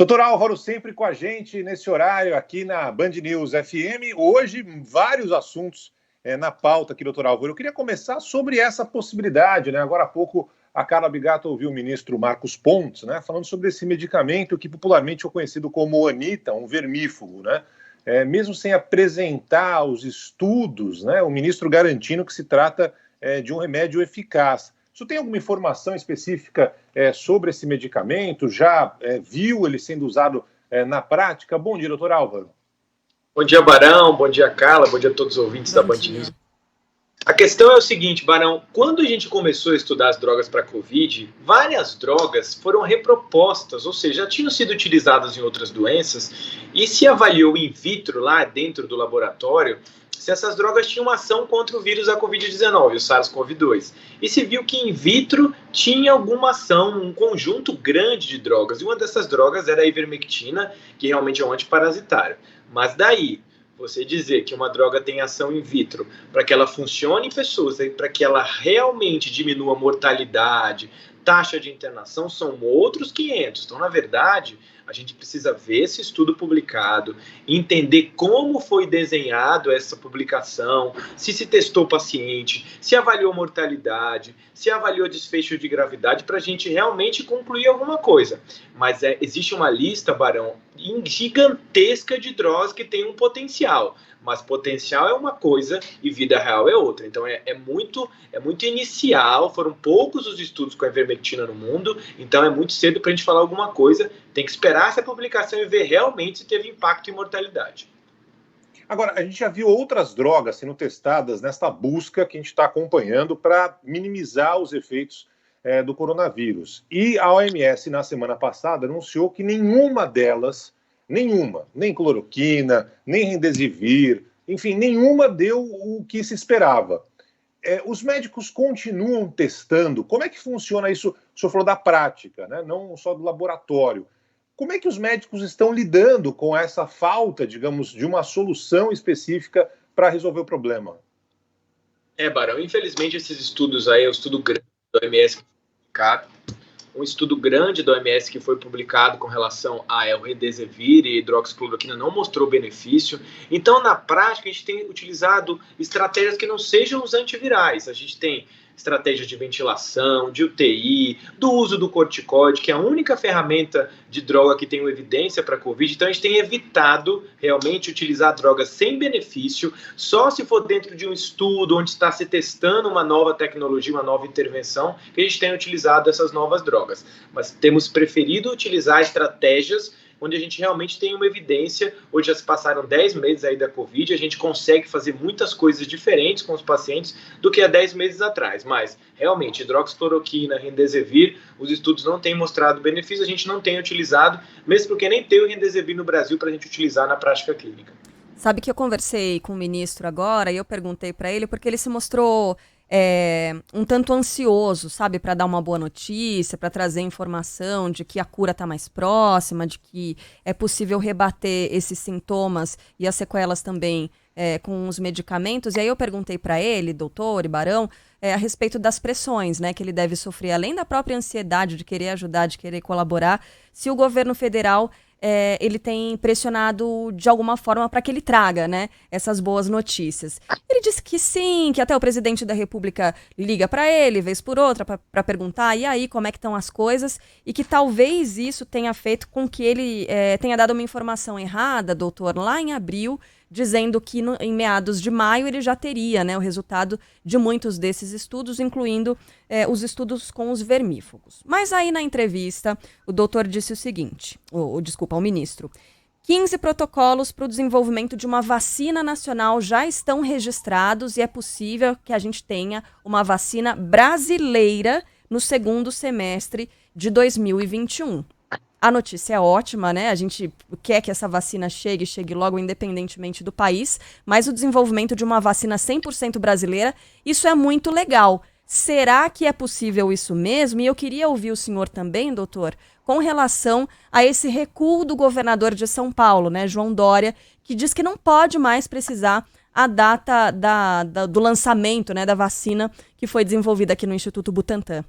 Doutor Álvaro, sempre com a gente nesse horário aqui na Band News FM. Hoje, vários assuntos na pauta aqui, doutor Álvaro. Eu queria começar sobre essa possibilidade, né? Agora há pouco a Carla Bigato ouviu o ministro Marcos Pontes, né, falando sobre esse medicamento que popularmente é conhecido como Anita, um vermífugo, né? Mesmo sem apresentar os estudos, né, o ministro garantindo que se trata de um remédio eficaz. Você tem alguma informação específica sobre esse medicamento? Já viu ele sendo usado na prática? Bom dia, doutor Álvaro. Bom dia, Barão. Bom dia, Carla. Bom dia a todos os ouvintes da Band News. A questão é o seguinte, Barão. Quando a gente começou a estudar as drogas para a Covid, várias drogas foram repropostas, ou seja, já tinham sido utilizadas em outras doenças, e se avaliou in vitro, lá dentro do laboratório, se essas drogas tinham uma ação contra o vírus da Covid-19, o SARS-CoV-2. E se viu que in vitro tinha alguma ação, um conjunto grande de drogas. E uma dessas drogas era a ivermectina, que realmente é um antiparasitário. Mas daí, você dizer que uma droga tem ação in vitro para que ela funcione em pessoas, para que ela realmente diminua a mortalidade, taxa de internação, são outros 500. Então, na verdade, a gente precisa ver esse estudo publicado, entender como foi desenhado essa publicação, se testou o paciente, se avaliou mortalidade, se avaliou desfecho de gravidade, para a gente realmente concluir alguma coisa. Mas existe uma lista, Barão, gigantesca de drogas que tem um potencial. Mas potencial é uma coisa e vida real é outra. Então é muito inicial, foram poucos os estudos com a ivermectina no mundo, então é muito cedo para a gente falar alguma coisa, tem que esperar essa publicação e ver realmente se teve impacto em mortalidade. Agora, a gente já viu outras drogas sendo testadas nesta busca que a gente está acompanhando para minimizar os efeitos do coronavírus. E a OMS, na semana passada, anunciou que nenhuma delas, nem cloroquina, nem remdesivir, enfim, nenhuma deu o que se esperava. Os médicos continuam testando. Como é que funciona isso? O senhor falou da prática, né? Não só do laboratório. Como é que os médicos estão lidando com essa falta, digamos, de uma solução específica para resolver o problema? Barão, infelizmente esses estudos aí, o estudo grande da OMS, um estudo grande da OMS que foi publicado com relação ao remdesivir e hidroxicloroquina não mostrou benefício. Então, na prática, a gente tem utilizado estratégias que não sejam os antivirais. A gente tem estratégias de ventilação, de UTI, do uso do corticoide, que é a única ferramenta de droga que tem evidência para a Covid. Então, a gente tem evitado realmente utilizar drogas sem benefício, só se for dentro de um estudo onde está se testando uma nova tecnologia, uma nova intervenção, que a gente tem utilizado essas novas drogas. Mas temos preferido utilizar estratégias onde a gente realmente tem uma evidência. Hoje já se passaram 10 meses aí da Covid, a gente consegue fazer muitas coisas diferentes com os pacientes do que há 10 meses atrás. Mas, realmente, hidroxicloroquina, remdesivir, os estudos não têm mostrado benefício, a gente não tem utilizado, mesmo porque nem tem o remdesivir no Brasil para a gente utilizar na prática clínica. Sabe que eu conversei com o ministro agora e eu perguntei para ele porque ele se mostrou um tanto ansioso, sabe, para dar uma boa notícia, para trazer informação de que a cura está mais próxima, de que é possível rebater esses sintomas e as sequelas também com os medicamentos. E aí eu perguntei para ele, doutor e Barão, a respeito das pressões, né, que ele deve sofrer, além da própria ansiedade de querer ajudar, de querer colaborar, se o governo federal ele tem pressionado de alguma forma para que ele traga, né, essas boas notícias. Ele disse que sim, que até o presidente da República liga para ele, vez por outra, para perguntar, e aí, como é que estão as coisas? E que talvez isso tenha feito com que ele tenha dado uma informação errada, doutor, lá em abril, dizendo que em meados de maio ele já teria, né, o resultado de muitos desses estudos, incluindo os estudos com os vermífugos. Mas aí na entrevista, o doutor disse o seguinte, o ministro, 15 protocolos para o desenvolvimento de uma vacina nacional já estão registrados e é possível que a gente tenha uma vacina brasileira no segundo semestre de 2021. A notícia é ótima, né? A gente quer que essa vacina chegue logo, independentemente do país, mas o desenvolvimento de uma vacina 100% brasileira, isso é muito legal. Será que é possível isso mesmo? E eu queria ouvir o senhor também, doutor, com relação a esse recuo do governador de São Paulo, né, João Dória, que diz que não pode mais precisar a data do lançamento, né, da vacina que foi desenvolvida aqui no Instituto Butantan.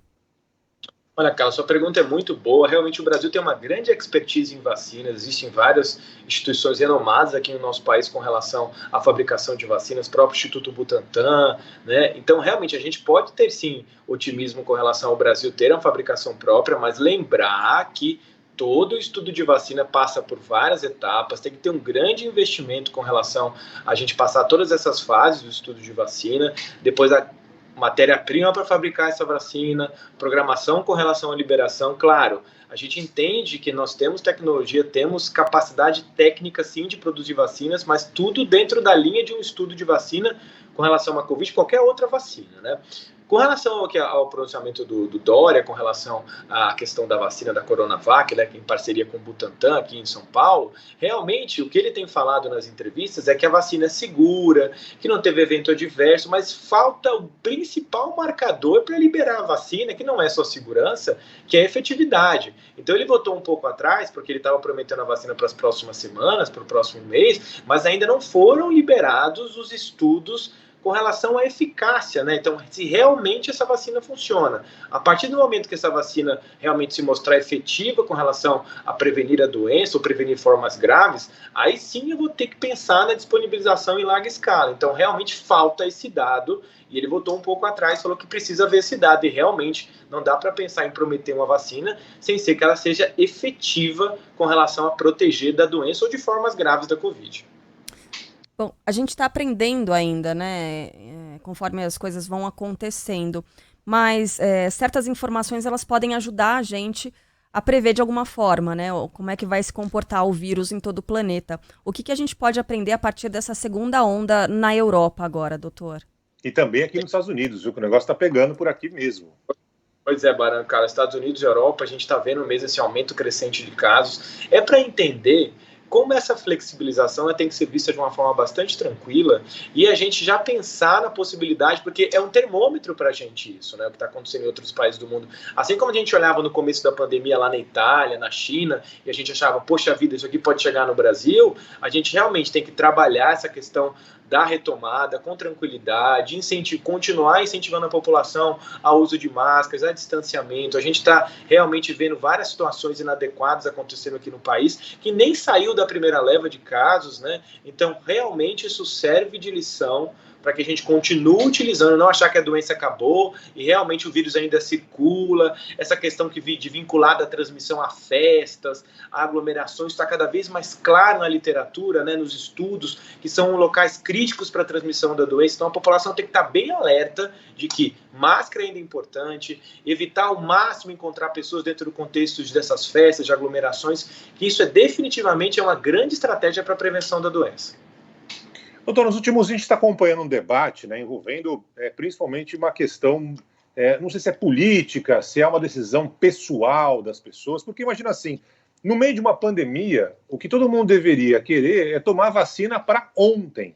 Olha, Carlos, sua pergunta é muito boa. Realmente o Brasil tem uma grande expertise em vacinas. Existem várias instituições renomadas aqui no nosso país com relação à fabricação de vacinas, próprio Instituto Butantan, né? Então, realmente, a gente pode ter, sim, otimismo com relação ao Brasil ter uma fabricação própria, mas lembrar que todo estudo de vacina passa por várias etapas, tem que ter um grande investimento com relação a gente passar todas essas fases do estudo de vacina, depois a matéria-prima para fabricar essa vacina, programação com relação à liberação. Claro, a gente entende que nós temos tecnologia, temos capacidade técnica, sim, de produzir vacinas, mas tudo dentro da linha de um estudo de vacina com relação à Covid, qualquer outra vacina, né? Com relação ao pronunciamento do Dória, com relação à questão da vacina da Coronavac, né, em parceria com o Butantan aqui em São Paulo, realmente o que ele tem falado nas entrevistas é que a vacina é segura, que não teve evento adverso, mas falta o principal marcador para liberar a vacina, que não é só segurança, que é efetividade. Então ele votou um pouco atrás, porque ele estava prometendo a vacina para as próximas semanas, para o próximo mês, mas ainda não foram liberados os estudos com relação à eficácia, né? Então, se realmente essa vacina funciona. A partir do momento que essa vacina realmente se mostrar efetiva com relação a prevenir a doença ou prevenir formas graves, aí sim eu vou ter que pensar na disponibilização em larga escala. Então, realmente falta esse dado, e ele voltou um pouco atrás, falou que precisa ver esse dado, e realmente não dá para pensar em prometer uma vacina sem ser que ela seja efetiva com relação a proteger da doença ou de formas graves da Covid. Bom, a gente está aprendendo ainda, né? Conforme as coisas vão acontecendo. Mas certas informações elas podem ajudar a gente a prever de alguma forma, né? Como é que vai se comportar o vírus em todo o planeta. O que a gente pode aprender a partir dessa segunda onda na Europa agora, doutor? E também aqui nos Estados Unidos, viu? Que o negócio está pegando por aqui mesmo. Pois é, Barão, cara, Estados Unidos e Europa, a gente está vendo mesmo esse aumento crescente de casos. É para entender como essa flexibilização tem que ser vista de uma forma bastante tranquila e a gente já pensar na possibilidade, porque é um termômetro para a gente isso, né, o que está acontecendo em outros países do mundo. Assim como a gente olhava no começo da pandemia lá na Itália, na China, e a gente achava, poxa vida, isso aqui pode chegar no Brasil, a gente realmente tem que trabalhar essa questão da retomada com tranquilidade, continuar incentivando a população ao uso de máscaras, a distanciamento. A gente está realmente vendo várias situações inadequadas acontecendo aqui no país, que nem saiu da primeira leva de casos, né? Então, realmente isso serve de lição para que a gente continue utilizando, não achar que a doença acabou e realmente o vírus ainda circula. Essa questão de vinculada à transmissão a festas, a aglomerações, está cada vez mais claro na literatura, né, nos estudos, que são locais críticos para a transmissão da doença. Então a população tem que estar bem alerta de que máscara ainda é importante, evitar ao máximo encontrar pessoas dentro do contexto dessas festas, de aglomerações, que isso definitivamente uma grande estratégia para a prevenção da doença. Doutor, nos últimos dias a gente está acompanhando um debate, né, envolvendo principalmente uma questão, não sei se é política, se é uma decisão pessoal das pessoas, porque imagina assim, no meio de uma pandemia, o que todo mundo deveria querer é tomar vacina para ontem.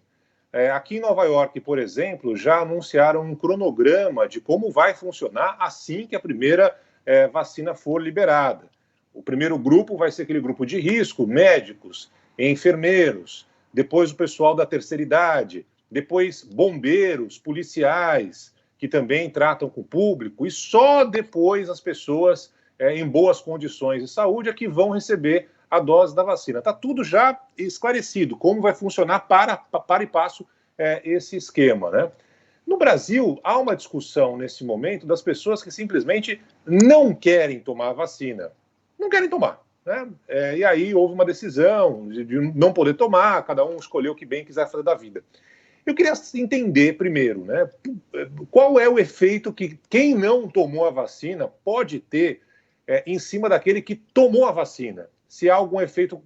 Aqui em Nova York, por exemplo, já anunciaram um cronograma de como vai funcionar assim que a primeira vacina for liberada. O primeiro grupo vai ser aquele grupo de risco, médicos, enfermeiros, depois o pessoal da terceira idade, depois bombeiros, policiais, que também tratam com o público, e só depois as pessoas em boas condições de saúde é que vão receber a dose da vacina. Está tudo já esclarecido, como vai funcionar para e passo esse esquema, né? No Brasil, há uma discussão nesse momento das pessoas que simplesmente não querem tomar a vacina. Não querem tomar. Né? E aí houve uma decisão de não poder tomar, cada um escolheu o que bem quiser fazer da vida. Eu queria entender primeiro, né, qual é o efeito que quem não tomou a vacina pode ter em cima daquele que tomou a vacina. Se há algum efeito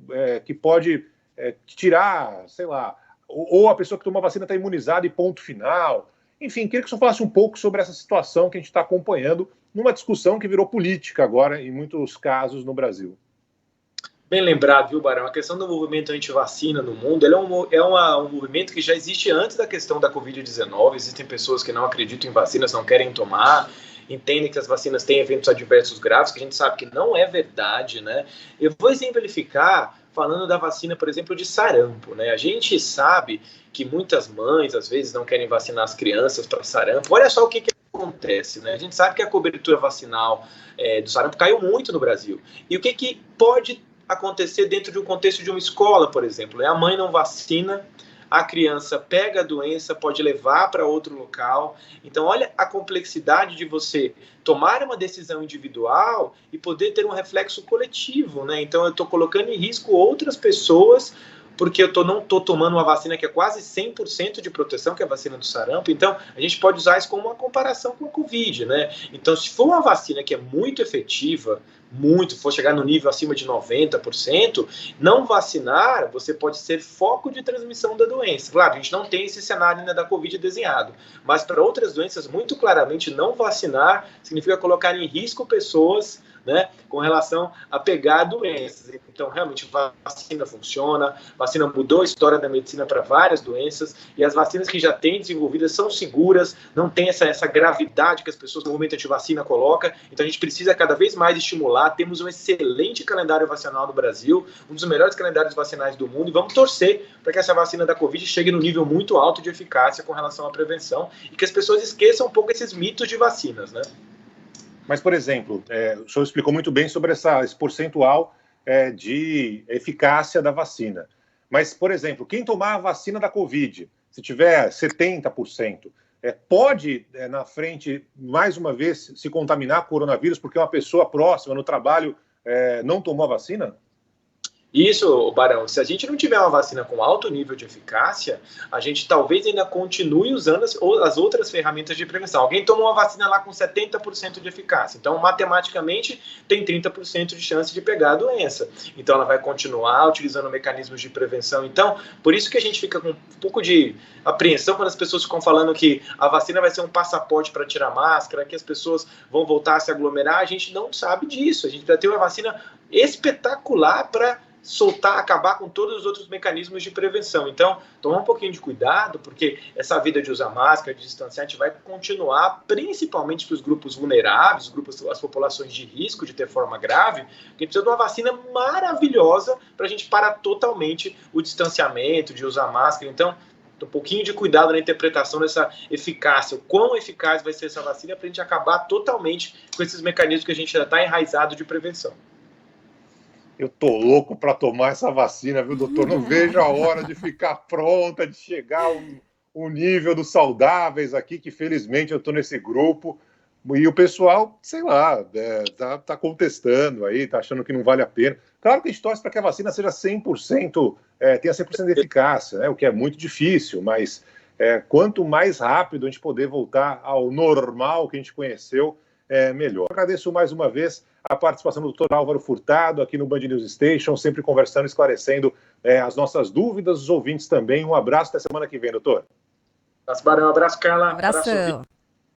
que pode tirar, sei lá, ou a pessoa que tomou a vacina está imunizada e ponto final. Enfim, queria que o senhor falasse um pouco sobre essa situação que a gente está acompanhando numa discussão que virou política agora em muitos casos no Brasil. Bem lembrado, viu, Barão? A questão do movimento anti-vacina no mundo ele um movimento que já existe antes da questão da Covid-19. Existem pessoas que não acreditam em vacinas, não querem tomar, entendem que as vacinas têm eventos adversos graves, que a gente sabe que não é verdade, né? Eu vou exemplificar falando da vacina, por exemplo, de sarampo, né? A gente sabe que muitas mães, às vezes, não querem vacinar as crianças para sarampo. Olha só o que é acontece, né? A gente sabe que a cobertura vacinal do sarampo caiu muito no Brasil. E o que pode acontecer dentro de um contexto de uma escola, por exemplo? A mãe não vacina, a criança pega a doença, pode levar para outro local. Então, olha a complexidade de você tomar uma decisão individual e poder ter um reflexo coletivo, né? Então, eu estou colocando em risco outras pessoas porque eu não estou tomando uma vacina que é quase 100% de proteção, que é a vacina do sarampo. Então, a gente pode usar isso como uma comparação com a Covid, né? Então, se for uma vacina que é muito efetiva, for chegar no nível acima de 90%, não vacinar, você pode ser foco de transmissão da doença. Claro, a gente não tem esse cenário ainda da Covid desenhado, mas para outras doenças, muito claramente, não vacinar significa colocar em risco pessoas, né, com relação a pegar doenças. Então, realmente, vacina funciona, vacina mudou a história da medicina para várias doenças, e as vacinas que já têm desenvolvidas são seguras, não tem essa gravidade que as pessoas no movimento antivacina colocam. Então, a gente precisa cada vez mais estimular. Temos um excelente calendário vacinal no Brasil, um dos melhores calendários vacinais do mundo, e vamos torcer para que essa vacina da Covid chegue no nível muito alto de eficácia com relação à prevenção, e que as pessoas esqueçam um pouco esses mitos de vacinas, né? Mas, por exemplo, o senhor explicou muito bem sobre esse percentual de eficácia da vacina. Mas, por exemplo, quem tomar a vacina da Covid, se tiver 70%, pode, na frente, mais uma vez, se contaminar com coronavírus porque uma pessoa próxima no trabalho não tomou a vacina? Isso, Barão, se a gente não tiver uma vacina com alto nível de eficácia, a gente talvez ainda continue usando as outras ferramentas de prevenção. Alguém tomou uma vacina lá com 70% de eficácia, então matematicamente tem 30% de chance de pegar a doença. Então ela vai continuar utilizando mecanismos de prevenção. Então, por isso que a gente fica com um pouco de apreensão quando as pessoas ficam falando que a vacina vai ser um passaporte para tirar máscara, que as pessoas vão voltar a se aglomerar. A gente não sabe disso. A gente vai ter uma vacina espetacular para acabar com todos os outros mecanismos de prevenção. Então, tomar um pouquinho de cuidado, porque essa vida de usar máscara, de distanciar, a gente vai continuar, principalmente para os grupos vulneráveis, as populações de risco de ter forma grave, porque precisa de uma vacina maravilhosa para a gente parar totalmente o distanciamento, de usar máscara. Então, um pouquinho de cuidado na interpretação dessa eficácia, o quão eficaz vai ser essa vacina para a gente acabar totalmente com esses mecanismos que a gente já está enraizado de prevenção. Eu tô louco para tomar essa vacina, viu, doutor? Não vejo a hora de ficar pronta, de chegar ao nível dos saudáveis aqui, que felizmente eu tô nesse grupo. E o pessoal, sei lá, tá contestando aí, tá achando que não vale a pena. Claro que a gente torce para que a vacina seja 100%, tenha 100% de eficácia, né? O que é muito difícil, mas quanto mais rápido a gente poder voltar ao normal que a gente conheceu, melhor. Agradeço mais uma vez a participação do Dr. Álvaro Furtado aqui no Band News Station, sempre conversando, esclarecendo as nossas dúvidas, os ouvintes também. Um abraço, até semana que vem, doutor. Abraço, Barão. Abraço, Carla. Abração.